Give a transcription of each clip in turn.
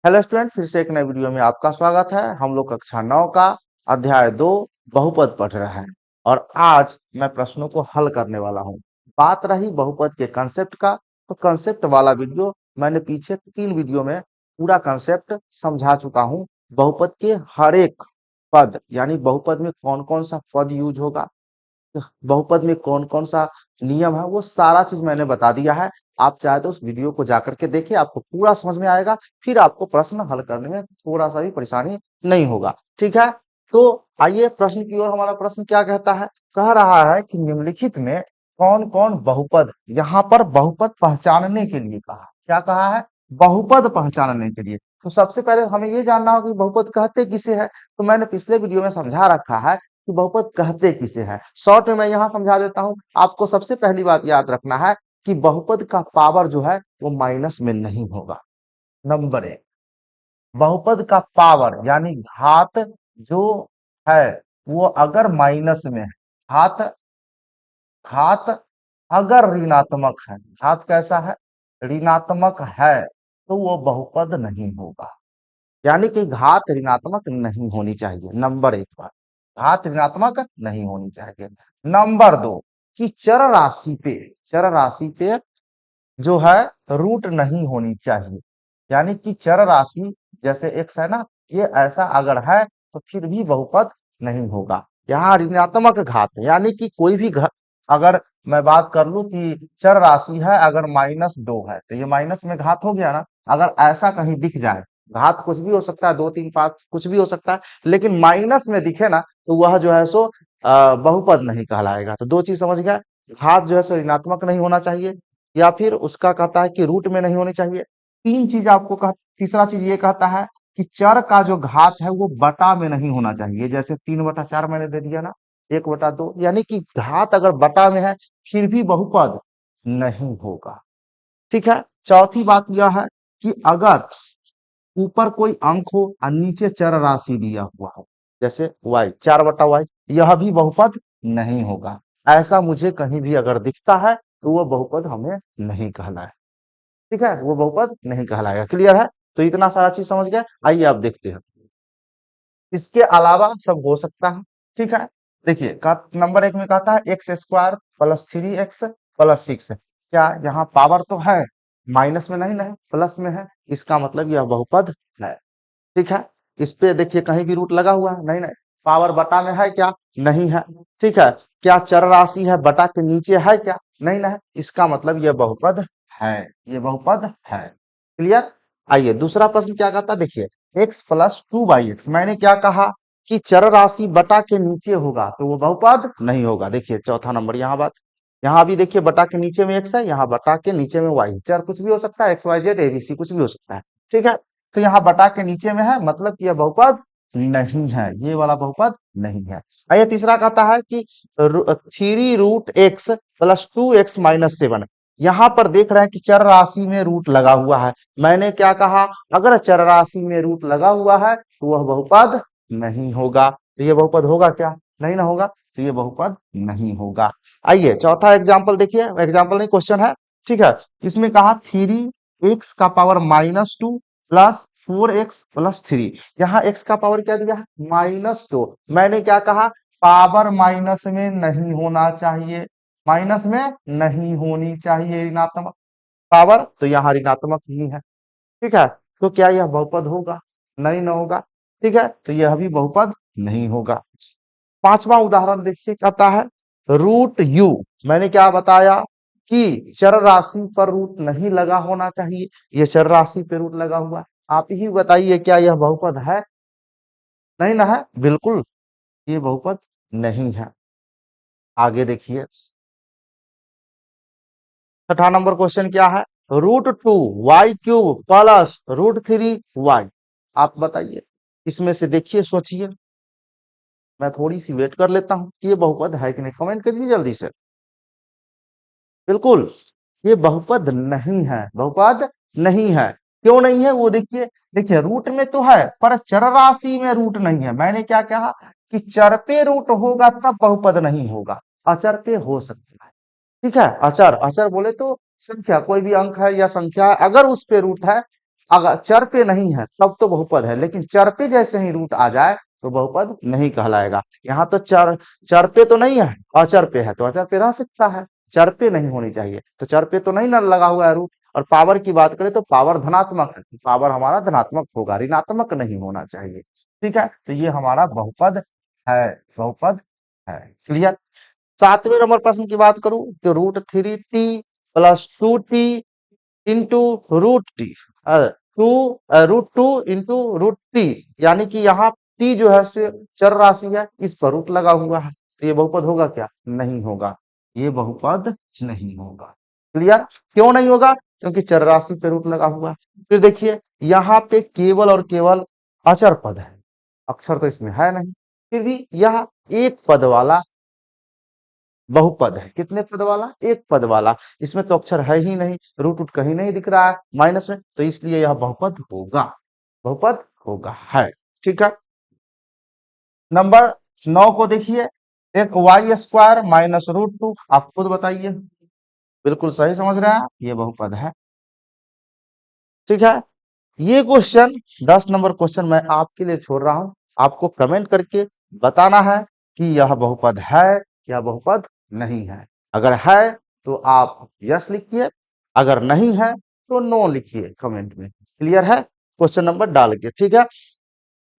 Hello student, फिर से एक नए वीडियो में आपका स्वागत है। हम लोग कक्षा 9 का अध्याय 2 बहुपद पढ़ रहे हैं और आज मैं प्रश्नों को हल करने वाला हूं। बात रही बहुपद के कंसेप्ट का, तो कंसेप्ट वाला वीडियो मैंने पीछे 3 वीडियो में पूरा कंसेप्ट समझा चुका हूं। बहुपद के हर एक पद यानी बहुपद में कौन कौन सा पद यूज होगा, बहुपद में कौन कौन सा नियम है, वो सारा चीज मैंने बता दिया है। आप चाहे तो उस वीडियो को जाकर के देखिए, आपको पूरा समझ में आएगा। फिर आपको प्रश्न हल करने में थोड़ा सा भी परेशानी नहीं होगा। ठीक है, तो आइए प्रश्न की ओर। हमारा प्रश्न क्या कहता है? कह रहा है कि निम्नलिखित में कौन कौन बहुपद, यहाँ पर बहुपद पहचानने के लिए कहा, क्या कहा है? बहुपद पहचानने के लिए। तो सबसे पहले हमें ये जानना होगा कि बहुपद कहते किसे है। तो मैंने पिछले वीडियो में समझा रखा है कि बहुपद कहते किसे है। शॉर्ट में मैं यहाँ समझा देता हूँ। आपको सबसे पहली बात याद रखना है कि बहुपद का पावर जो है वो माइनस में नहीं होगा। नंबर एक, बहुपद का पावर यानी घात जो है वो अगर माइनस में है, घात घात अगर ऋणात्मक है, घात कैसा है? ऋणात्मक है, तो वो बहुपद नहीं होगा। यानी कि घात ऋणात्मक नहीं होनी चाहिए। नंबर एक बात, घात ऋणात्मक नहीं होनी चाहिए। नंबर दो, कि चर राशि पे जो है रूट नहीं होनी चाहिए। यानी कि चर राशि जैसे एक्स है ना, ये ऐसा अगर है तो फिर भी बहुपद नहीं होगा। यहाँ ऋणात्मक घात है, यानी कि कोई भी अगर मैं बात कर लूं कि चर राशि है अगर -2 है तो ये माइनस में घात हो गया ना। अगर ऐसा कहीं दिख जाए, घात कुछ भी हो सकता है, 2 3 5 कुछ भी हो सकता है, लेकिन माइनस में दिखे ना तो वह जो है सो बहुपद नहीं कहलाएगा। तो दो चीज समझ गया, घात जो है सो ऋणात्मक नहीं होना चाहिए, या फिर उसका कहता है कि रूट में नहीं होनी चाहिए। तीन चीज आपको तीसरा चीज ये कहता है कि चर का जो घात है वो बटा में नहीं होना चाहिए। जैसे 3/4 मैंने दे दिया ना, 1/2, यानी कि घात अगर बटा में है फिर भी बहुपद नहीं होगा। ठीक है, चौथी बात यह है कि अगर ऊपर कोई अंक हो और नीचे चर राशि दिया हुआ हो, जैसे y 4/y, यह भी बहुपद नहीं होगा। ऐसा मुझे कहीं भी अगर दिखता है तो वह बहुपद हमें नहीं कहना है। ठीक है, वो बहुपद नहीं कहलाएगा। क्लियर है? तो इतना सारा चीज समझ गए। आइए आप देखते हैं, इसके अलावा सब हो सकता है। ठीक है, देखिए नंबर एक में कहता है x² + 3x + 6। क्या यहाँ पावर तो है, माइनस में नहीं है, प्लस में है, इसका मतलब यह बहुपद है। ठीक है, इस पे देखिए कहीं भी रूट लगा हुआ है, नहीं नहीं। पावर बटा में है क्या? नहीं है। ठीक है, क्या चर राशि है बटा के नीचे है क्या? नहीं ना है, इसका मतलब यह बहुपद है, ये बहुपद है। क्लियर? आइए दूसरा प्रश्न क्या कहता है, देखिए x + 2x। मैंने क्या कहा कि चर राशि बटा के नीचे होगा तो वो बहुपद नहीं होगा। देखिए चौथा नंबर, यहाँ बात, यहाँ भी देखिए बटा के नीचे में x है, यहाँ बटा के नीचे में y। चर कुछ भी हो सकता है, XYZ ABC कुछ भी हो सकता है। ठीक है, तो यहाँ बटा के नीचे में है, मतलब कि यह बहुपद नहीं है, ये वाला बहुपद नहीं है। आइए तीसरा कहता है कि 3√x + 2x - 7। यहाँ पर देख रहे हैं कि चर राशि में रूट लगा हुआ है। मैंने क्या कहा, अगर चर राशि में रूट लगा हुआ है तो वह बहुपद नहीं होगा। तो ये बहुपद होगा क्या? नहीं ना होगा, तो ये बहुपद नहीं होगा। आइए चौथा एग्जाम्पल देखिए, एग्जाम्पल नहीं क्वेश्चन है। ठीक है, इसमें कहा 3x का पावर -2 + 4x + 3। यहाँ x का पावर क्या दिया है? -2। मैंने क्या कहा, पावर माइनस में नहीं होना चाहिए, माइनस में नहीं होनी चाहिए ऋणात्मक पावर, तो यहाँ ऋणात्मक ही है। ठीक है, तो क्या यह बहुपद होगा? नहीं ना होगा। ठीक है, तो यह भी बहुपद नहीं होगा। पांचवा उदाहरण देखिए, कहता है √u। मैंने क्या बताया कि चर राशि पर रूट नहीं लगा होना चाहिए, ये चर राशि पे रूट लगा हुआ है। आप ही बताइए क्या यह बहुपद है? नहीं ना है, बिल्कुल ये बहुपद नहीं है। आगे देखिए, छठा नंबर क्वेश्चन क्या है, √2y³ + √3y। आप बताइए, इसमें से देखिए, सोचिए। मैं थोड़ी सी वेट कर लेता हूं कि ये बहुपद है कि नहीं, कमेंट करिए जल्दी से। बिल्कुल ये बहुपद नहीं है, बहुपद नहीं है। क्यों नहीं है वो देखिए, देखिए रूट में तो है पर चर राशि में रूट नहीं है। मैंने क्या कहा कि चर पे रूट होगा तब बहुपद नहीं होगा, अचर पे हो सकता है। ठीक है, अचर, अचर बोले तो संख्या, कोई भी अंक है या संख्या है, अगर उस पे रूट है अगर चर पे नहीं है तब तो बहुपद है, लेकिन चर पे जैसे ही रूट आ जाए तो बहुपद नहीं कहलाएगा। यहाँ तो चर चर पे तो नहीं है, अचर पे है, तो अचर पे रह सकता है, चर पे नहीं होनी चाहिए। तो चर पे तो नहीं ना लगा हुआ है रूट। और पावर की बात करें तो पावर धनात्मक है, तो पावर हमारा धनात्मक होगा, ऋणात्मक नहीं होना चाहिए। ठीक है, तो ये हमारा बहुपद है, बहुपद है। क्लियर। 7वें नंबर प्रश्न की बात करूं तो √3t plus 2t into √t, two √2 into √t, यानी कि यहाँ t जो है से चर राशि है, इस पर रूट लगा हुआ है, तो ये बहुपद होगा क्या? नहीं होगा, ये बहुपद नहीं होगा। क्लियर। क्यों नहीं होगा? क्योंकि चर राशि पे रूट लगा हुआ है। फिर देखिए यहाँ पे केवल और केवल अचर पद है, अक्षर तो इसमें है नहीं, फिर भी यह एक पद वाला बहुपद है। कितने पद वाला? एक पद वाला। इसमें तो अक्षर है ही नहीं, रूट उट कहीं नहीं दिख रहा है माइनस में, तो इसलिए यह बहुपद होगा, बहुपद होगा, है। ठीक है। नंबर 9 को देखिए, एक y² माइनस √2, आप खुद बताइए। बिल्कुल सही समझ रहे हैं आप, ये बहुपद है। ठीक है। ये क्वेश्चन 10 नंबर क्वेश्चन मैं आपके लिए छोड़ रहा हूं, आपको कमेंट करके बताना है कि यह बहुपद है या बहुपद नहीं है। अगर है तो आप यस लिखिए, अगर नहीं है तो नो लिखिए कमेंट में। क्लियर है? क्वेश्चन नंबर डाल के, ठीक है,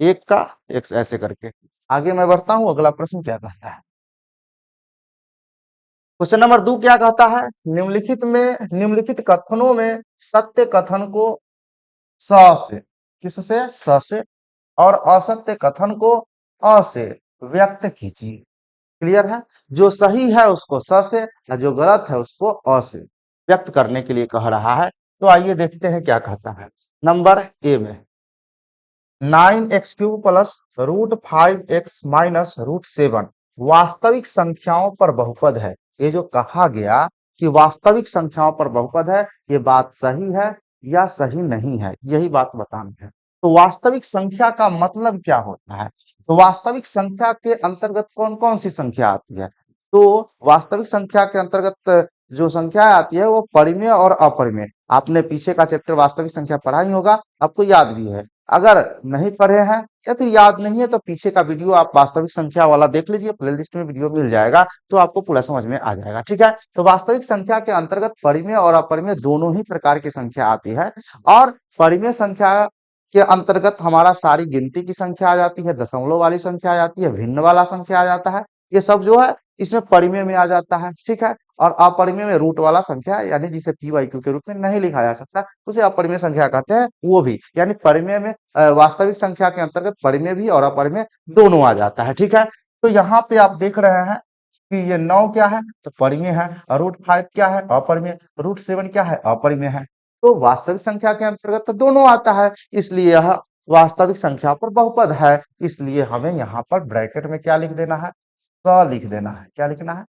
एक का एक ऐसे करके। आगे मैं बढ़ता हूं, अगला प्रश्न क्या कहता है। क्वेश्चन नंबर 2 क्या कहता है? निम्नलिखित कथनों में सत्य कथन को स से, किससे? स से, और असत्य कथन को अ से व्यक्त कीजिए। क्लियर है? जो सही है उसको स से और जो गलत है उसको अ से व्यक्त करने के लिए कह रहा है। तो आइए देखते हैं क्या कहता है। नंबर ए में 9x³ प्लस √5x माइनस √7 वास्तविक संख्याओं पर बहुपद है। ये जो कहा गया कि वास्तविक संख्याओं पर बहुपद है, ये बात सही है या सही नहीं है, यही बात बतानी है। तो वास्तविक संख्या का मतलब क्या होता है? तो वास्तविक संख्या के अंतर्गत कौन कौन सी संख्या आती है? तो वास्तविक संख्या के अंतर्गत जो संख्या आती है वो परिमेय और अपरिमेय। आपने पीछे का चैप्टर वास्तविक संख्या पढ़ा ही होगा, आपको याद भी है। अगर नहीं पढ़े हैं या फिर याद नहीं है तो पीछे का वीडियो आप वास्तविक संख्या वाला देख लीजिए, प्लेलिस्ट में वीडियो मिल जाएगा, तो आपको पूरा समझ में आ जाएगा। ठीक है। तो वास्तविक संख्या के अंतर्गत परिमेय और अपरिमेय दोनों ही प्रकार की संख्या आती है। और परिमेय संख्या के अंतर्गत हमारा सारी गिनती की संख्या आ जाती है, दशमलव वाली संख्या आ जाती है, भिन्न वाला संख्या आ जाता है, ये सब जो है इसमें परिमेय में आ जाता है। ठीक है। और अपरिमेय में रूट वाला संख्या, यानी जिसे p/q के रूप में नहीं लिखा जा सकता, उसे अपरिमेय संख्या कहते हैं, वो भी। यानी परिमेय में वास्तविक संख्या के अंतर्गत परिमेय भी और अपरिमेय दोनों आ जाता है। ठीक है। तो यहाँ पे आप देख रहे हैं कि ये 9 क्या है? तो परिमेय है। और √5 क्या है? अपरिमेय। √7 क्या है? अपरिमेय है। तो वास्तविक संख्या के अंतर्गत तो दोनों आता है, इसलिए यह वास्तविक संख्या पर बहुपद है। इसलिए हमें यहाँ पर ब्रैकेट में क्या लिख देना है? स लिख देना है। क्या लिखना है?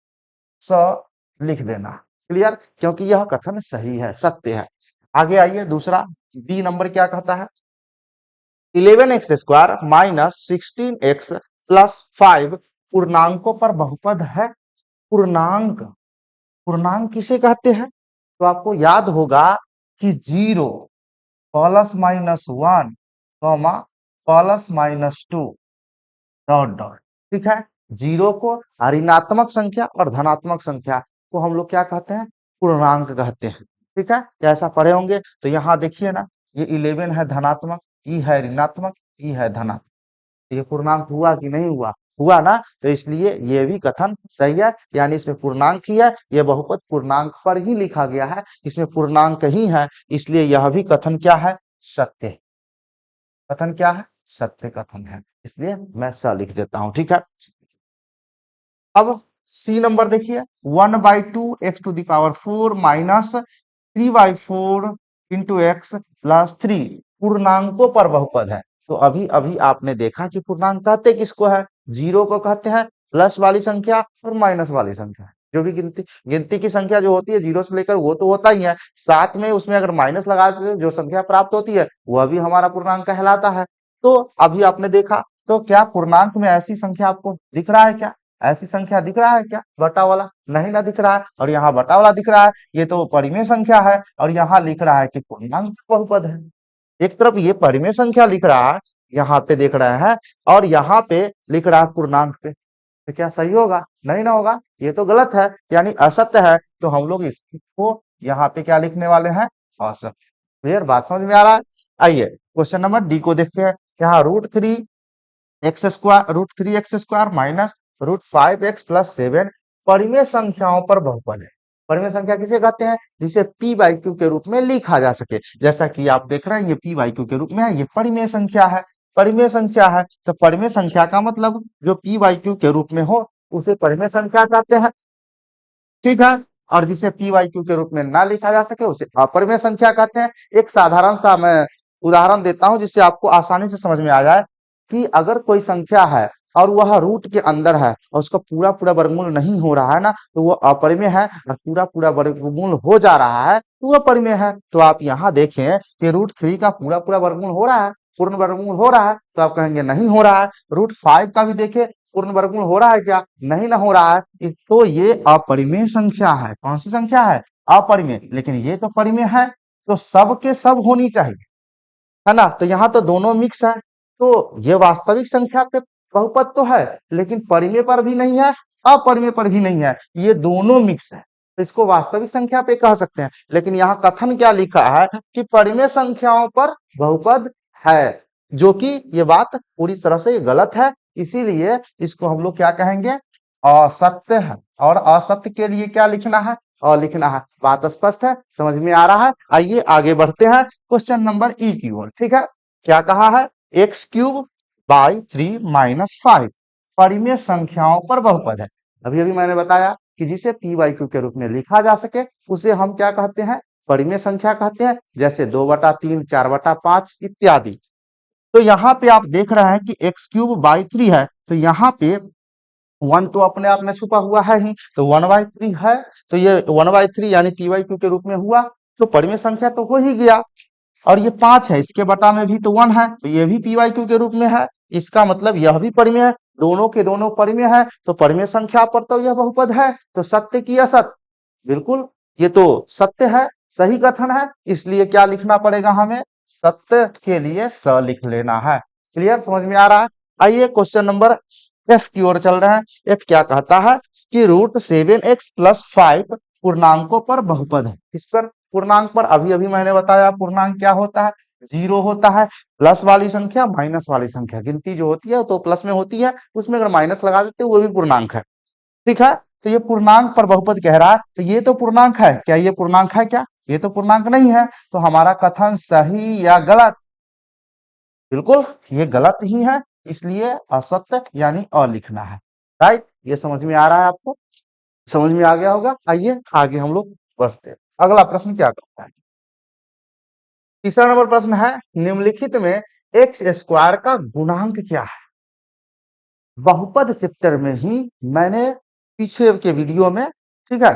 स लिख देना। क्लियर? क्योंकि यह कथन सही है, सत्य है। आगे आइए, दूसरा बी नंबर क्या कहता है? 11x² माइनस 16x प्लस 5 पूर्णांकों पर बहुपद है। पूर्णांक, पूर्णांक किसे कहते हैं? तो आपको याद होगा कि 0 plus minus 1 comma plus minus 2 dot dot. ठीक है। 0 को ऋणात्मक संख्या और धनात्मक संख्या को हम लोग क्या कहते हैं? पूर्णांक कहते हैं। ठीक है। ऐसा पढ़े होंगे। तो यहाँ देखिए ना, ये 11 है धनात्मक, ई है ऋणात्मक, ई है धनात्मक, ये पूर्णांक हुआ कि नहीं हुआ? हुआ ना। तो इसलिए ये भी कथन सही है, यानी इसमें पूर्णांक ही है, यह बहुपद पूर्णांक पर ही लिखा गया है, इसमें पूर्णांक ही है, इसलिए यह भी कथन क्या है? सत्य। कथन क्या है? सत्य कथन है, इसलिए मैं स लिख देता हूं। ठीक है। अब सी नंबर देखिए, 1/2 x⁴ minus 3/4 into x plus 3 पूर्णांकों पर बहुपद है। तो अभी अभी आपने देखा कि पूर्णांक कहते किसको है? 0 को कहते हैं, प्लस वाली संख्या और माइनस वाली संख्या। जो भी गिनती गिनती की संख्या जो होती है 0 से लेकर, वो तो होता ही है, साथ में उसमें अगर माइनस लगा देते हैं, जो संख्या प्राप्त होती है वह भी हमारा पूर्णांक कहलाता है। तो अभी आपने देखा, तो क्या पूर्णांक में ऐसी संख्या आपको दिख रहा है क्या? ऐसी संख्या दिख रहा है क्या? बटा वाला नहीं ना दिख रहा है, और यहाँ बटा वाला दिख रहा है, ये तो परिमेय संख्या है, और यहाँ लिख रहा है कि पूर्णांक बहुपद है। एक तरफ ये परिमेय संख्या लिख रहा है, यहाँ पे देख रहे हैं, और यहाँ पे लिख रहा है पूर्णांक पे, तो क्या सही होगा? नहीं ना होगा, ये तो गलत है, यानी असत्य है। तो हम लोग इसको यहाँ पे क्या लिखने वाले हैं? असत्य। क्लियर? बात समझ में आ रहा है? आइए क्वेश्चन नंबर डी को देखते हैं। यहाँ √3 x² माइनस √5x+7 परिमेय संख्याओं पर बहुपद है। परिमेय संख्या किसे कहते हैं? जिसे p/q के रूप में लिखा जा सके। जैसा कि आप देख रहे हैं, ये p/q के रूप में है, ये परिमेय संख्या है। परिमेय संख्या है तो परिमेय संख्या का मतलब जो p/q के रूप में हो उसे परिमेय संख्या कहते हैं। ठीक है, और जिसे p/q के रूप में ना लिखा जा सके उसे अपरिमेय संख्या कहते हैं। एक साधारण सा मैं उदाहरण देता हूं जिससे आपको आसानी से समझ में आ जाए कि अगर कोई संख्या है और वह रूट के अंदर है और उसका पूरा पूरा वर्गमूल नहीं हो रहा है ना, तो वो अपरिमेय है, और पूरा पूरा वर्गमूल हो जा रहा है तो वह परिमेय है। तो आप यहाँ देखें कि √3 का पूरा पूरा वर्गमूल हो रहा है, पूर्ण वर्गमूल हो रहा है, तो आप कहेंगे नहीं हो रहा है। √5 का भी देखें पूर्ण वर्गमूल हो रहा है क्या? नहीं ना हो रहा है। तो ये अपरिमेय संख्या है। कौन सी संख्या है? अपरिमेय। लेकिन ये तो परिमेय है, तो सब के सब होनी चाहिए, है ना? तो यहाँ तो दोनों मिक्स है, तो ये वास्तविक संख्या पे बहुपद तो है, लेकिन परिमेय पर भी नहीं है, अपरिमेय पर भी नहीं है, ये दोनों मिक्स है, तो इसको वास्तविक संख्या पे कह सकते हैं। लेकिन यहाँ कथन क्या लिखा है कि परिमेय संख्याओं पर बहुपद है, जो कि ये बात पूरी तरह से गलत है। इसीलिए इसको हम लोग क्या कहेंगे? असत्य है। और असत्य के लिए क्या लिखना है? लिखना है। बात स्पष्ट है, समझ में आ रहा है? आइए आगे बढ़ते हैं क्वेश्चन नंबर ई की ओर। ठीक है, क्या कहा है? x³ - 5 परिमेय संख्याओं पर बहुपद है। अभी अभी मैंने बताया कि जिसे p/q के रूप में लिखा जा सके उसे हम क्या कहते हैं? परिमेय संख्या कहते हैं, जैसे 2/3, 4/5 इत्यादि। तो यहाँ पे आप देख रहे हैं कि x³ है, तो यहाँ पे 1 तो अपने आप में छुपा हुआ है ही, तो 1/3 है, तो ये 1/3 यानी p/q के रूप में हुआ, तो परिमेय संख्या तो हो ही गया। और ये 5 है, इसके बटा में भी तो 1 है, तो ये भी p/q के रूप में है। इसका मतलब यह भी परिमेय है, दोनों के दोनों परिमेय है, तो परिमेय संख्या पर तो यह बहुपद है। तो सत्य की असत्य? बिल्कुल, ये तो सत्य है, सही कथन है, इसलिए क्या लिखना पड़ेगा हमें? सत्य के लिए स लिख लेना है। क्लियर? समझ में आ रहा है? आइए क्वेश्चन नंबर एफ की ओर चल रहे हैं। एफ क्या कहता है कि √7x+5 पूर्णांकों पर बहुपद है। किस पर? पूर्णांक पर। अभी अभी मैंने बताया पूर्णांक क्या होता है? जीरो होता है। प्लस वाली संख्या, माइनस वाली संख्या, गिनती जो होती है तो प्लस में होती है, उसमें अगर माइनस लगा देते हैं वो भी पूर्णांक है। ठीक है, तो ये पूर्णांक पर बहुपद कह रहा है, तो ये तो पूर्णांक है क्या? ये पूर्णांक है क्या? ये तो पूर्णांक नहीं है, तो हमारा कथन सही या गलत? बिल्कुल ये गलत ही है, इसलिए असत्य यानी अ लिखना है। राइट? ये समझ में आ रहा है आपको? समझ में आ गया होगा। आइए आगे हम लोग बढ़ते हैं। अगला प्रश्न क्या करता है? तीसरा नंबर प्रश्न है, निम्नलिखित में x² का गुणांक क्या है? बहुपद चैप्टर में ही मैंने पीछे के वीडियो में, ठीक है,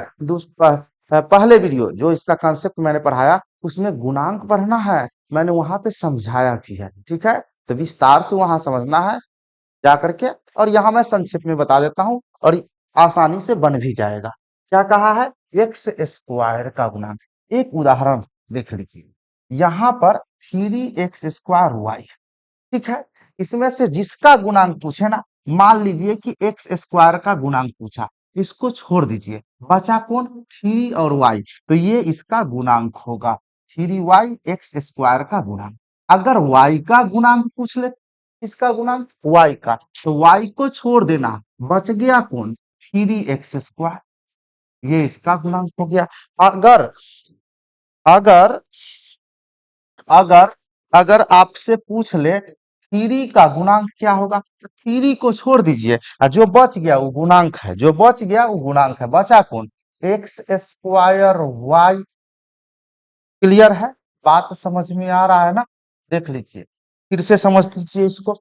पहले वीडियो जो इसका कॉन्सेप्ट मैंने पढ़ाया उसमें गुणांक पढ़ना है, मैंने वहां पे समझाया भी है। ठीक है, तो विस्तार से वहां समझना है जा करके, और यहाँ मैं संक्षेप में बता देता हूँ और आसानी से बन भी जाएगा। क्या कहा है? x² का गुणांक। एक उदाहरण देख लीजिए, यहाँ पर 3x² y, ठीक है, इसमें से जिसका गुणांक पूछे ना, मान लीजिए कि x² का गुणांक पूछा, इसको छोड़ दीजिए, बचा कौन? 3 और y, तो ये इसका गुणांक होगा। 3y x² का गुणांक। अगर y का गुणांक पूछ ले, इसका गुणांक y का, तो y को छोड़ देना, बच गया कौन? 3x², ये इसका गुणांक हो गया। अगर अगर अगर अगर आपसे पूछ ले 3 का गुणांक क्या होगा, तो 3 को छोड़ दीजिए, और जो बच गया वो गुणांक है, जो बच गया वो गुणांक है। बचा कौन? x² y। क्लियर है? बात समझ में आ रहा है ना? देख लीजिए, फिर से समझ लीजिए इसको।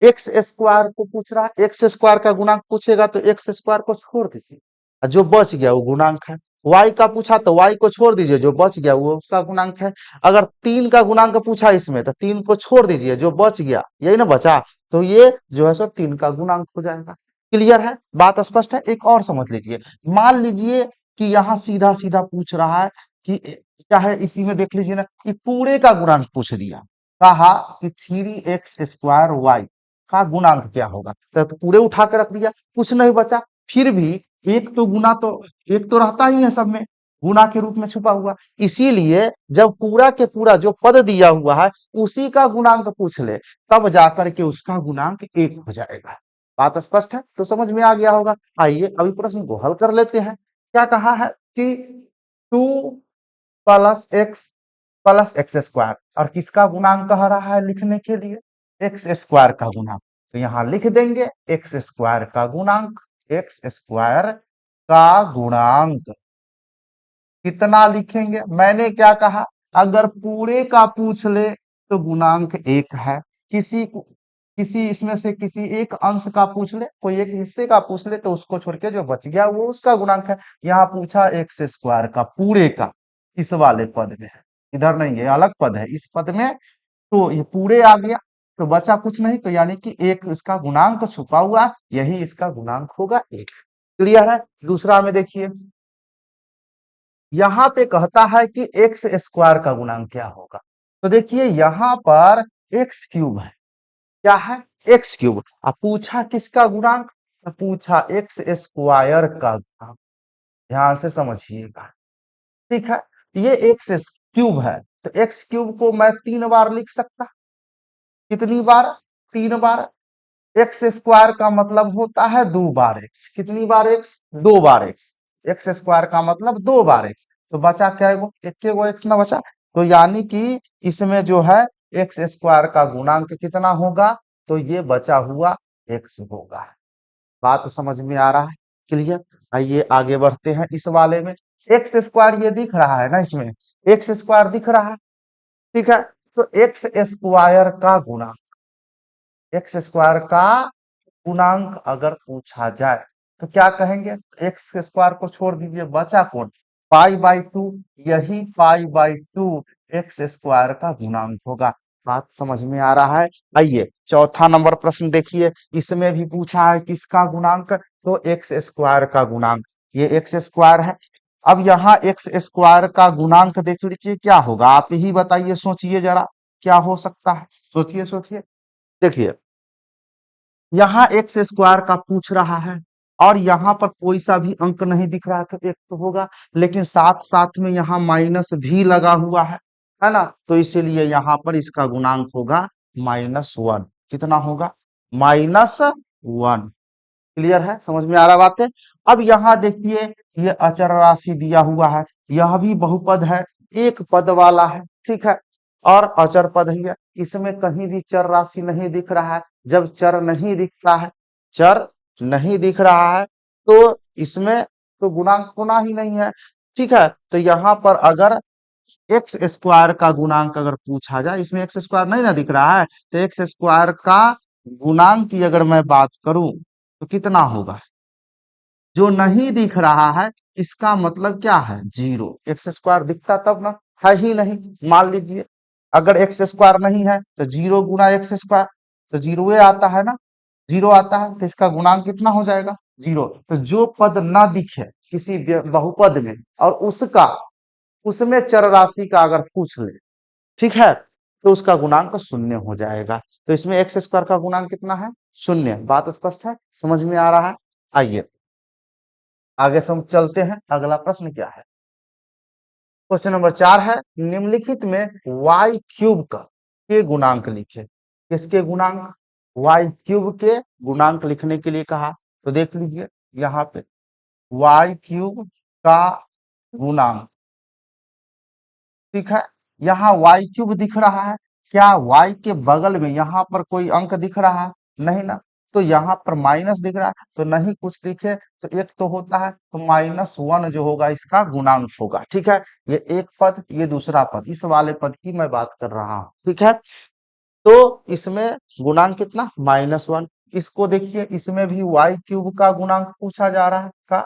x² को पूछ रहा है, x² का गुणांक पूछेगा तो x² को छोड़ दीजिए, और जो बच गया वो गुणांक है। y का पूछा तो y को छोड़ दीजिए, जो बच गया वो उसका गुणांक है। अगर 3 का गुणांक पूछा इसमें, तो 3 को छोड़ दीजिए, जो बच गया, यही ना बचा, तो ये जो है सो 3 का गुणांक हो जाएगा। क्लियर है? बात स्पष्ट है? एक और समझ लीजिए, मान लीजिए कि यहाँ सीधा सीधा पूछ रहा है कि चाहे इसी में देख लीजिए ना कि पूरे का गुणांक पूछ दिया, कहा कि 3x² y का गुणांक क्या होगा, तो पूरे उठा के रख दिया, कुछ नहीं बचा। फिर भी एक तो गुना तो एक तो रहता ही है सब में, गुना के रूप में छुपा हुआ। इसीलिए जब पूरा के पूरा जो पद दिया हुआ है उसी का गुणांक पूछ ले, तब जाकर के उसका गुणांक 1 हो जाएगा। बात स्पष्ट है, तो समझ में आ गया होगा। आइए अभी प्रश्न को हल कर लेते हैं। क्या कहा है कि 2 + x और किसका गुणांक कह रहा है लिखने के लिए, x² का गुणांक। तो यहां लिख देंगे x² का गुणांक, x² का गुणांक कितना लिखेंगे। मैंने क्या कहा, अगर पूरे का पूछ ले तो गुणांक 1 है, किसी इसमें से किसी एक अंश का पूछ ले, कोई एक हिस्से का पूछ ले, तो उसको छोड़ के जो बच गया वो उसका गुणांक है। यहाँ पूछा x² का पूरे का, इस वाले पद में है, इधर नहीं है, अलग पद है इस पद में, तो ये पूरे आ गया, तो बचा कुछ नहीं, तो यानी कि एक इसका गुणांक छुपा हुआ, यही इसका गुणांक होगा 1। क्लियर है। दूसरा में देखिए, यहां पे कहता है कि x² का गुणांक क्या होगा। तो देखिए यहां पर x³ है, क्या है, x³। अब पूछा किसका गुणांक, तो पूछा x² का गुणांक। ध्यान से समझिएगा, ठीक है। ये x³ है, तो x³ को मैं 3 बार लिख सकता, कितनी बार, 3 बार। x² का मतलब होता है 2 बार x, कितनी बार x, 2 बार x। x² का मतलब 2 बार x, तो बचा क्या है, वो एक x ना बचा। तो यानी कि इसमें जो है x² का गुणांक कितना होगा, तो ये बचा हुआ x होगा। बात समझ में आ रहा है, क्लियर। आइए आगे बढ़ते हैं इस वाले में। x² ये दिख रहा है ना, इसमें x² दिख रहा है, ठीक है। तो x² का गुणांक, x² का गुणांक अगर पूछा जाए तो क्या कहेंगे, x² को छोड़ दीजिए, बचा कौन, π/2, यही π/2 x² का गुणांक होगा। बात समझ में आ रहा है। आइए चौथा नंबर प्रश्न देखिए, इसमें भी पूछा है किसका गुणांक, तो x² का गुणांक, ये x² है। अब यहाँ x² का गुणांक देख लीजिए क्या होगा, आप ही बताइए, सोचिए जरा क्या हो सकता है, सोचिए सोचिए। देखिए यहाँ x² का पूछ रहा है, और यहाँ पर कोई सा भी अंक नहीं दिख रहा, तो एक तो होगा, लेकिन साथ साथ में यहाँ माइनस भी लगा हुआ है ना, तो इसीलिए यहाँ पर इसका गुणांक होगा -1। कितना होगा, -1। क्लियर है, समझ में आ रहा बात है। अब यहाँ देखिए, ये अचर राशि दिया हुआ है, यह भी बहुपद है, एक पद वाला है, ठीक है, और अचर पद ही है। इसमें कहीं भी चर राशि नहीं दिख रहा है। जब चर नहीं दिखता है, चर नहीं दिख रहा है, तो इसमें तो गुणांक होना ही नहीं है, ठीक है। तो यहाँ पर अगर x² का गुणांक अगर पूछा जाए, इसमें x² नहीं ना दिख रहा है, तो x² का गुणांक की अगर मैं बात करूं तो कितना होगा, जो नहीं दिख रहा है इसका मतलब क्या है, 0। x² दिखता तब ना, है ही नहीं। मान लीजिए अगर x² नहीं है तो 0 × x², तो 0 आता है ना, 0 आता है, तो इसका गुणांक कितना हो जाएगा, 0। तो जो पद ना दिखे किसी बहुपद में, और उसका उसमें चर राशि का अगर पूछ ले, ठीक है, तो उसका गुणांक 0 हो जाएगा। तो इसमें x² का गुणांक कितना है, 0। बात स्पष्ट है, समझ में आ रहा है। आइए आगे से हम चलते हैं, अगला प्रश्न क्या है। क्वेश्चन नंबर 4 है, निम्नलिखित में y³ का के गुणांक लिखे। किसके गुणांक, y³ के गुणांक लिखने के लिए कहा, तो देख लीजिए यहाँ पे y³ का गुणांक, ठीक है। यहाँ y³ दिख रहा है, क्या y के बगल में यहाँ पर कोई अंक दिख रहा है, नहीं ना, तो यहाँ पर माइनस दिख रहा है, तो नहीं कुछ दिखे तो एक तो होता है, तो -1 जो होगा इसका गुणांक होगा, ठीक है। ये एक पद, ये दूसरा पद, इस वाले पद की मैं बात कर रहा हूँ, ठीक है। तो इसमें गुणांक कितना, -1। इसको देखिए, इसमें भी y³ का गुणांक पूछा जा रहा है, का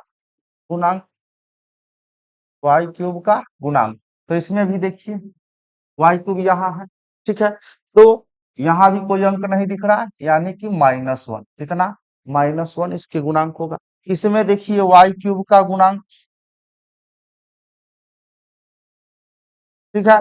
गुणांक, y³ का गुणांक। तो इसमें भी देखिए y³ यहाँ है, ठीक है। तो यहाँ भी कोई अंक नहीं दिख रहा है, यानी कि -1। कितना, -1 इसके गुणांक होगा। इसमें देखिए y³ का गुणांक, ठीक है।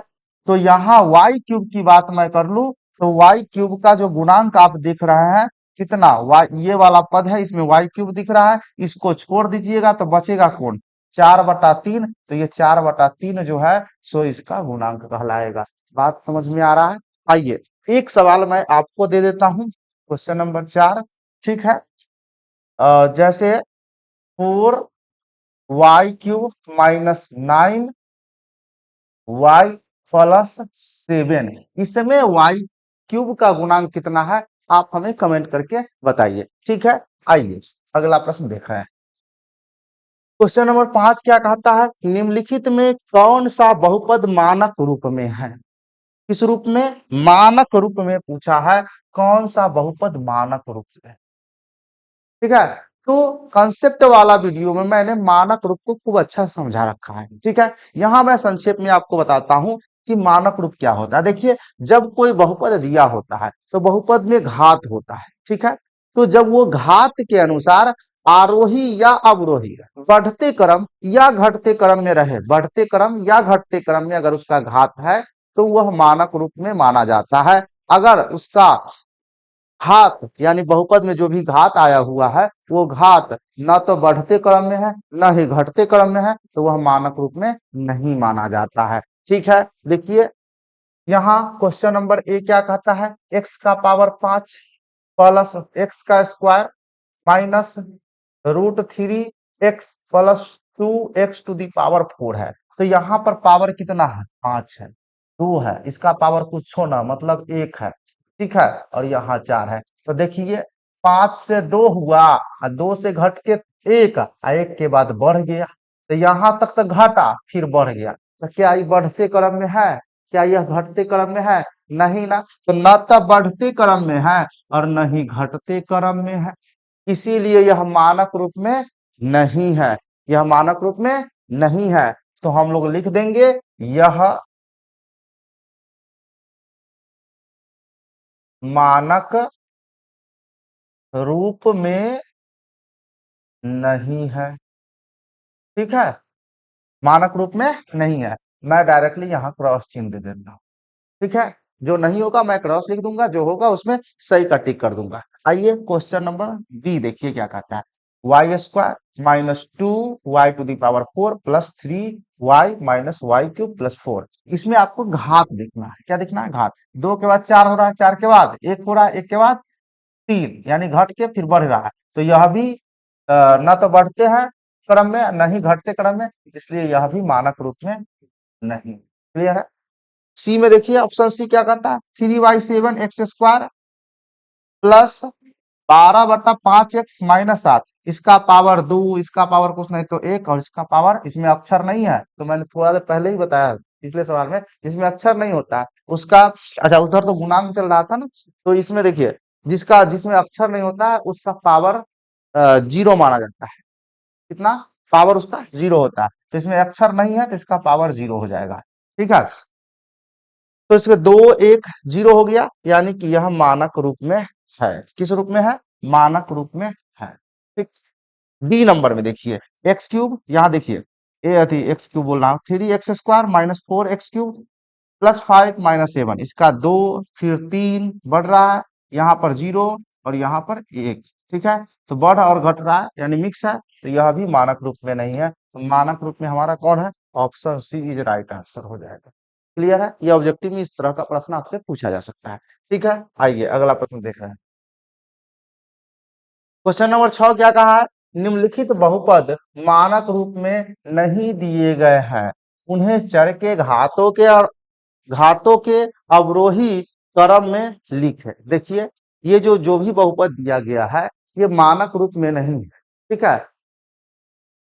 तो यहाँ वाई क्यूब की बात मैं कर लूं तो वाई क्यूब का जो गुणांक आप देख रहे हैं कितना वाई, ये वाला पद है इसमें वाई क्यूब दिख रहा है, इसको छोड़ दीजिएगा तो बचेगा कौन 4/3। तो ये 4/3 जो है सो इसका गुणांक कहलाएगा। बात समझ में आ रहा है? आइए एक सवाल मैं आपको दे देता हूं, क्वेश्चन नंबर 4। ठीक है, जैसे 4y³ - 9y+7, इसमें y³ का गुणांक कितना है आप हमें कमेंट करके बताइए। ठीक है, आइए अगला प्रश्न देखा है। क्वेश्चन नंबर 5 क्या कहता है, निम्नलिखित में कौन सा बहुपद मानक रूप में है? किस रूप में? मानक रूप में पूछा है, कौन सा बहुपद मानक रूप में? ठीक है, तो कंसेप्ट वाला वीडियो में मैंने मानक रूप को खूब अच्छा से समझा रखा है। ठीक है, यहाँ मैं संक्षेप में आपको बताता हूँ कि मानक रूप क्या होता है। देखिए, जब कोई बहुपद दिया होता है तो बहुपद में घात होता है। ठीक है, तो जब वो घात के अनुसार आरोही या अवरोही बढ़ते क्रम या घटते क्रम में रहे, बढ़ते क्रम या घटते क्रम में अगर उसका घात है तो वह मानक रूप में माना जाता है। अगर उसका घात यानी बहुपद में जो भी घात आया हुआ है वो घात न तो बढ़ते क्रम में है न ही घटते क्रम में है तो वह मानक रूप में नहीं माना जाता है। ठीक है, देखिए यहाँ क्वेश्चन नंबर ए क्या कहता है, x⁵ प्लस x² -√3x+2x⁴ है। तो यहाँ पर पावर कितना है? 5 है, 2 है, इसका पावर कुछ छोड़ना मतलब 1 है। ठीक है, और यहाँ 4 है। तो देखिए 5 से 2 हुआ और 2 से घट के 1 और 1 के बाद बढ़ गया, तो यहाँ तक तो घटा फिर बढ़ गया। तो क्या ये बढ़ते क्रम में है? क्या यह घटते क्रम में है? नहीं ना, तो न तो बढ़ते क्रम में है और न ही घटते क्रम में है, इसीलिए यह मानक रूप में नहीं है। यह मानक रूप में नहीं है, तो हम लोग लिख देंगे यह मानक रूप में नहीं है। ठीक है, मानक रूप में नहीं है। मैं डायरेक्टली यहाँ क्रॉस चिन्ह दे देता हूँ। ठीक है, जो नहीं होगा मैं क्रॉस लिख दूंगा, जो होगा उसमें सही का टिक कर दूंगा। आइए क्वेश्चन नंबर बी देखिए क्या कहता है, y² - 2y⁴ plus 3y - y³ + 4। इसमें आपको घात देखना है। क्या देखना है? घात। 2 के बाद 4 हो रहा है, 4 के बाद 1 हो रहा है, 1 के बाद 3 यानी घट के फिर बढ़ रहा है। तो यह भी न तो बढ़ते हैं क्रम में न ही घटते क्रम में, इसलिए यह भी मानक रूप में नहीं। क्लियर है? सी में देखिए ऑप्शन सी क्या कहता है, 3y7x² प्लस 12/5x - 7, इसका पावर 2, इसका पावर कुछ नहीं तो 1 और इसका पावर, इसमें अक्षर नहीं है तो मैंने थोड़ा देर पहले ही बताया पिछले सवाल में, इसमें अक्षर नहीं होता है उसका। अच्छा, उधर तो गुणांक चल रहा था ना, तो इसमें देखिए जिसमें अक्षर नहीं होता है उसका पावर 0 माना जाता है। कितना पावर उसका? 0 होता है। तो इसमें अक्षर नहीं है तो इसका पावर 0 हो जाएगा। ठीक है, तो इसके 2 1 0 हो गया, यानी कि यह मानक रूप में है। किस रूप में है? मानक रूप में है। ठीक, डी नंबर में देखिए x³ यहाँ देखिए x³ बोल रहा हूँ, 3x² - 4x³ प्लस 5 - 7, इसका 2 फिर 3 बढ़ रहा है, यहाँ पर 0 और यहाँ पर 1। ठीक है, तो बढ़ और घट रहा है यानी मिक्स है, तो यह भी मानक रूप में नहीं है। तो मानक रूप में हमारा कौन है? Option C is right answer हो जाएगा। क्लियर है? ये ऑब्जेक्टिव में इस तरह का प्रश्न आपसे पूछा जा सकता है। ठीक है, आइए अगला प्रश्न देख रहे हैं। क्वेश्चन नंबर 6 क्या कहा है, निम्नलिखित बहुपद मानक रूप में नहीं दिए गए हैं, उन्हें चर के घातों के अवरोही क्रम में लिखें। देखिए ये जो भी बहुपद दिया गया है ये मानक रूप में नहीं है। ठीक है,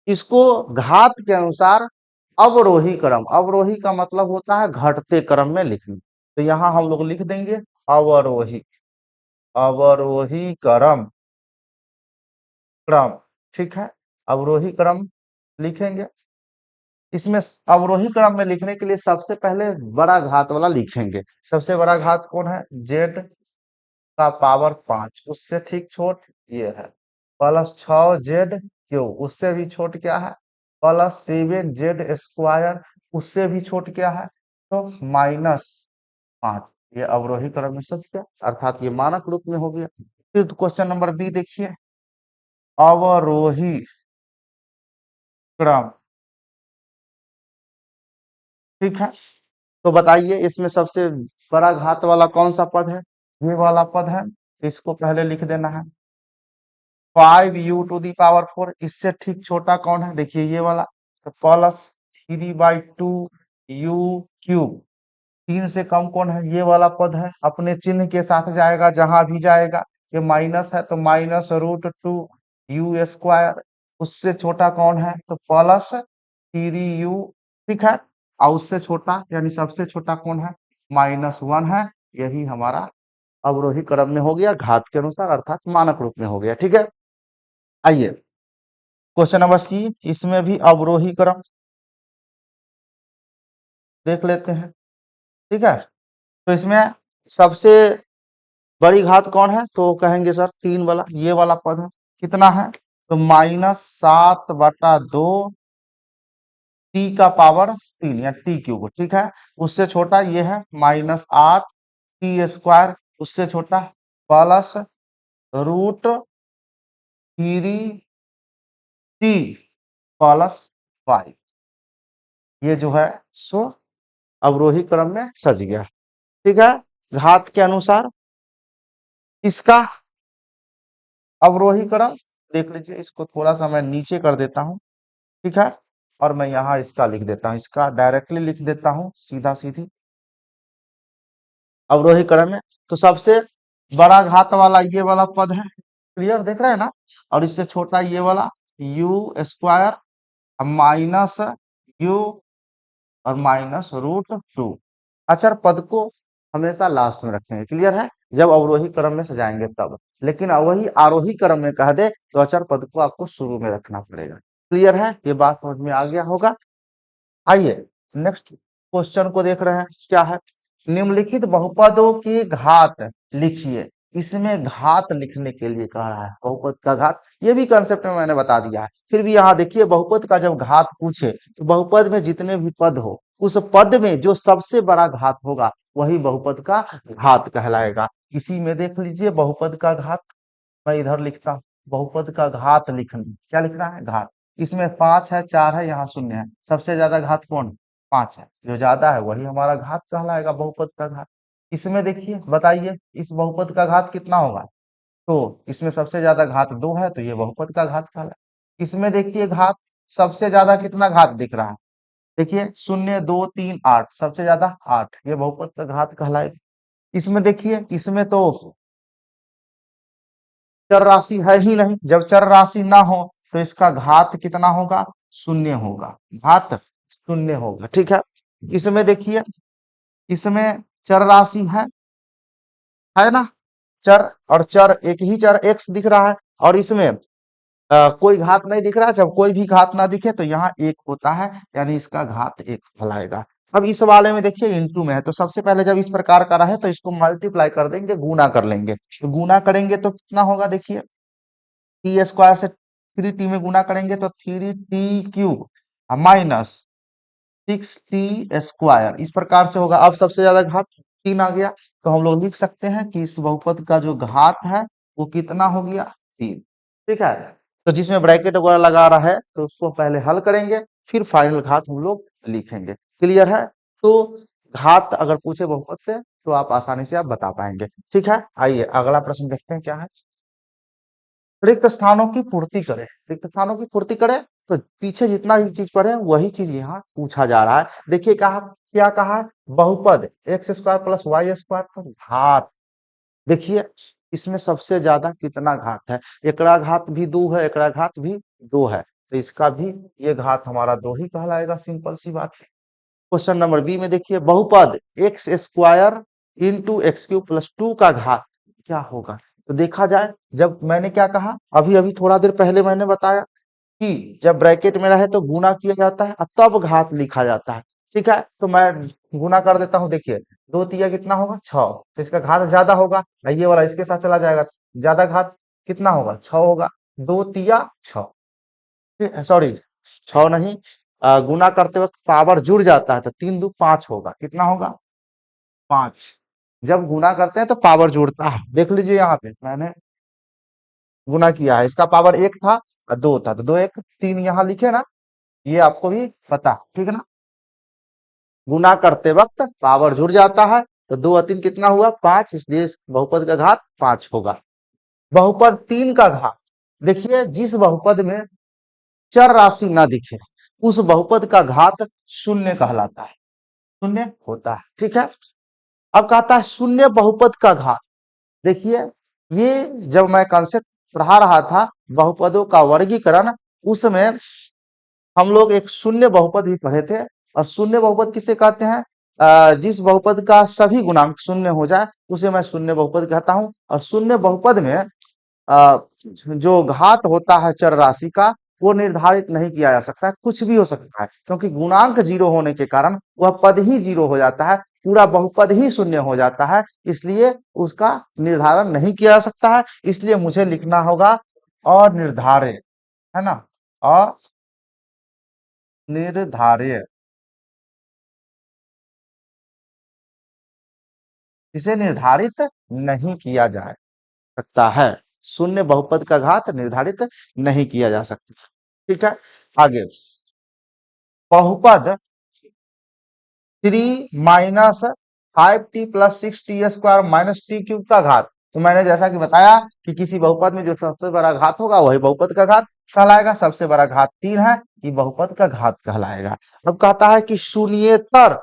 इसको घात के अनुसार अवरोही क्रम, अवरोही का मतलब होता है घटते क्रम में लिखना। तो यहाँ हम लोग लिख देंगे अवरोही, अवरोही क्रम। ठीक है, अवरोही क्रम लिखेंगे। इसमें अवरोही क्रम में लिखने के लिए सबसे पहले बड़ा घात वाला लिखेंगे। सबसे बड़ा घात कौन है? जेड का पावर 5, उससे ठीक छोट ये है, प्लस 6z³ उससे भी छोट क्या है? प्लस 7z², उससे भी छोट क्या है? तो -5 ये अवरोही क्रम में सच गया, अर्थात ये मानक रूप में हो गया। फिर क्वेश्चन नंबर बी देखिए, अवरोही क्रम, ठीक है। तो बताइए इसमें सबसे बड़ा घात वाला कौन सा पद है? ये वाला पद है। इसको पहले लिख देना है 5u⁴। इससे ठीक छोटा कौन है? देखिए ये वाला, तो +3/2u³। 3 से कम कौन है? ये वाला पद है, अपने चिन्ह के साथ जाएगा जहां भी जाएगा। ये माइनस है तो -√2u²। उससे छोटा कौन है? तो +3u, ठीक है। और उससे छोटा यानी सबसे छोटा कौन है? -1 है। यही हमारा अवरोही क्रम में हो गया घात के अनुसार, अर्थात मानक रूप में हो गया, ठीक है। आइए क्वेश्चन नंबर सी, इसमें भी अवरोही क्रम देख लेते हैं, ठीक है। तो इसमें सबसे बड़ी घात कौन है? तो कहेंगे सर 3 वाला, ये वाला पद है। कितना है? तो -7/2 टी का पावर 3 या टी³, ठीक है। उससे छोटा ये है -8 टी²। उससे छोटा +√3t+5। ये जो है सो अवरोही क्रम में सज गया, ठीक है। घात के अनुसार इसका अवरोही क्रम देख लीजिए। इसको थोड़ा सा मैं नीचे कर देता हूँ, ठीक है। और मैं यहाँ इसका लिख देता हूँ, इसका डायरेक्टली लिख देता हूँ सीधा सीधी अवरोही क्रम में। तो सबसे बड़ा घात वाला ये वाला पद है, क्लियर देख रहे हैं ना। और इससे छोटा ये वाला u², -u और -√2। अचर पद को हमेशा लास्ट में रखेंगे, क्लियर है, जब अवरोही क्रम में सजाएंगे तब। लेकिन वही आरोही क्रम में कह दे तो अचर पद को आपको शुरू में रखना पड़ेगा। क्लियर है, ये बात समझ में आ गया होगा। आइए नेक्स्ट क्वेश्चन को देख रहे हैं, क्या है? निम्नलिखित बहुपदों की घात लिखिए। इसमें घात लिखने के लिए कह रहा है, बहुपद का घात। ये भी कंसेप्ट में मैंने बता दिया है, फिर भी यहाँ देखिए बहुपद का जब घात पूछे तो बहुपद में जितने भी पद हो उस पद में जो सबसे बड़ा घात होगा वही बहुपद का घात कहलाएगा। इसी में देख लीजिए बहुपद का घात, मैं इधर लिखता हूँ बहुपद का घात लिखना, क्या लिखना है? घात। इसमें 5 है, 4 है, यहाँ 0 है। सबसे ज्यादा घात कौन? 5 है। जो ज्यादा है वही हमारा घात कहलाएगा, बहुपद का घात। इसमें देखिए, बताइए इस बहुपद का घात कितना होगा? तो इसमें सबसे ज्यादा घात 2 है तो ये बहुपद का घात कहलाएगा। इसमें देखिए घात सबसे ज्यादा कितना घात दिख रहा है? देखिए 0, 2, 3, 8, सबसे ज्यादा 8, ये बहुपद का घात कहलाएगा। इसमें देखिए, इसमें तो चर राशि है ही नहीं। जब चर राशि ना हो तो इसका घात कितना होगा? 0 होगा, घात 0 होगा, ठीक है। इसमें देखिए, इसमें चर राशि है ना, चर। और चर एक ही चर x दिख रहा है, और इसमें कोई घात नहीं दिख रहा है। जब कोई भी घात ना दिखे तो यहाँ 1 होता है, यानी इसका घात 1 कहलाएगा। अब इस वाले में देखिए इंटू में है, तो सबसे पहले जब इस प्रकार का रहे तो इसको मल्टीप्लाई कर देंगे, गुना कर लेंगे। तो गुना करेंगे तो कितना होगा? देखिए टी² से 3t में गुना करेंगे तो 3t³ -6t², इस प्रकार से होगा। अब सबसे ज्यादा घात 3 आ गया, तो हम लोग लिख सकते हैं कि इस बहुपद का जो घात है वो कितना हो गया? 3, ठीक है। तो जिसमें ब्रैकेट वगैरह लगा रहा है तो उसको पहले हल करेंगे, फिर फाइनल घात हम लोग लिखेंगे, क्लियर है। तो घात अगर पूछे बहुपद से तो आप आसानी से आप बता पाएंगे, ठीक है। आइए अगला प्रश्न देखते हैं क्या है। रिक्त स्थानों की पूर्ति करें। रिक्त स्थानों की पूर्ति करें तो पीछे जितना भी चीज पढ़े वही चीज यहाँ पूछा जा रहा है। देखिए कहा, क्या कहा है? बहुपद x² + y² का घात। देखिए इसमें सबसे ज्यादा कितना घात है? एकड़ा घात भी 2 है, एकड़ा घात भी 2 है, तो इसका भी ये घात हमारा 2 ही कहलाएगा, सिंपल सी बात है। क्वेश्चन नंबर बी में देखिए, बहुपद x² × x³ + 2 का घात क्या होगा? तो देखा जाए, जब मैंने क्या कहा अभी अभी थोड़ा देर पहले मैंने बताया कि जब ब्रैकेट में रहे तो गुना किया जाता है और तब घात लिखा जाता है, ठीक है। तो मैं गुना कर देता हूँ, देखिए 2 तिया कितना होगा? 6, तो इसका घात ज्यादा होगा, ये वाला इसके साथ चला जाएगा, ज्यादा घात कितना होगा? 6 होगा। 2 तिया 6, सॉरी 6 नहीं, गुना करते वक्त पावर जुड़ जाता है तो 3 दू 5 होगा। कितना होगा? 5। जब गुना करते हैं तो पावर जुड़ता है। देख लीजिए यहाँ पे मैंने गुना किया है, इसका पावर 1 था और 2 था, तो 2 1 3 यहाँ लिखे ना, ये आपको भी पता है, ठीक है ना। गुना करते वक्त पावर जुड़ जाता है तो 2 और 3 कितना हुआ? 5, इसलिए इस बहुपद का घात 5 होगा। बहुपद 3 का घात, देखिए जिस बहुपद में चर राशि ना दिखे उस बहुपद का घात शून्य कहलाता है, शून्य होता है, ठीक है। अब कहता है शून्य बहुपद का घात। देखिए ये जब मैं कंसेप्ट पढ़ा रहा था बहुपदों का वर्गीकरण, उसमें हम लोग एक शून्य बहुपद भी पढ़े थे। और शून्य बहुपद किसे कहते हैं? जिस बहुपद का सभी गुणांक शून्य हो जाए उसे मैं शून्य बहुपद कहता हूं। और शून्य बहुपद में जो घात होता है चर राशि का वो निर्धारित नहीं किया जा सकता, कुछ भी हो सकता है, क्योंकि गुणांक 0 होने के कारण वह पद ही 0 हो जाता है, पूरा बहुपद ही शून्य हो जाता है, इसलिए उसका निर्धारण नहीं किया जा सकता है। इसलिए मुझे लिखना होगा अनिर्धार्य, है ना, अनिर्धार्य। इसे निर्धारित नहीं किया जा सकता है, शून्य बहुपद का घात निर्धारित नहीं किया जा सकता, ठीक है। आगे बहुपद 3 - 5t + 6t² - t³ का घात। तो मैंने जैसा कि बताया कि किसी बहुपद में जो सबसे बड़ा घात होगा वही बहुपद का घात कहलाएगा। सबसे बड़ा घात 3 है, ये बहुपद का घात कहलाएगा। अब कहता है कि शून्येतर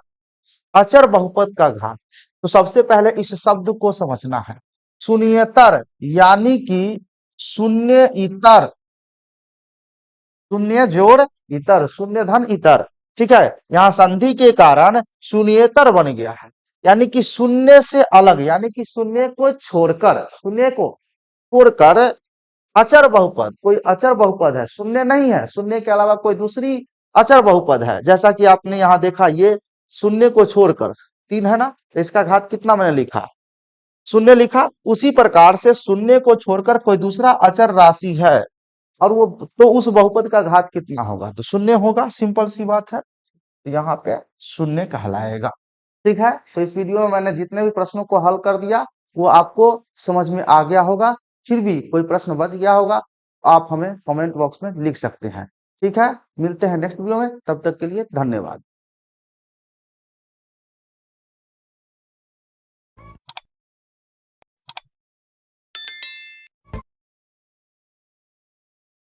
अचर बहुपद का घात। तो सबसे पहले इस शब्द को समझना है। शून्येतर यानी कि शून्य इतर, शून्य जोड़ इतर, शून्य धन इतर, ठीक है। यहाँ संधि के कारण शून्येतर बन गया है, यानी कि शून्य से अलग, यानी कि शून्य को छोड़कर, शून्य को छोड़कर अचर बहुपद, कोई अचर बहुपद है, शून्य नहीं है, शून्य के अलावा कोई दूसरी अचर बहुपद है। जैसा कि आपने यहाँ देखा, ये शून्य को छोड़कर 3 है ना, तो इसका घात कितना मैंने लिखा? शून्य लिखा। उसी प्रकार से शून्य को छोड़कर कोई दूसरा अचर राशि है और वो, तो उस बहुपद का घात कितना होगा? तो शून्य होगा, सिंपल सी बात है। तो यहाँ पे शून्य कहलाएगा, ठीक है। तो इस वीडियो में मैंने जितने भी प्रश्नों को हल कर दिया वो आपको समझ में आ गया होगा। फिर भी कोई प्रश्न बच गया होगा, आप हमें कमेंट बॉक्स में लिख सकते हैं, ठीक है। मिलते हैं नेक्स्ट वीडियो में, तब तक के लिए धन्यवाद।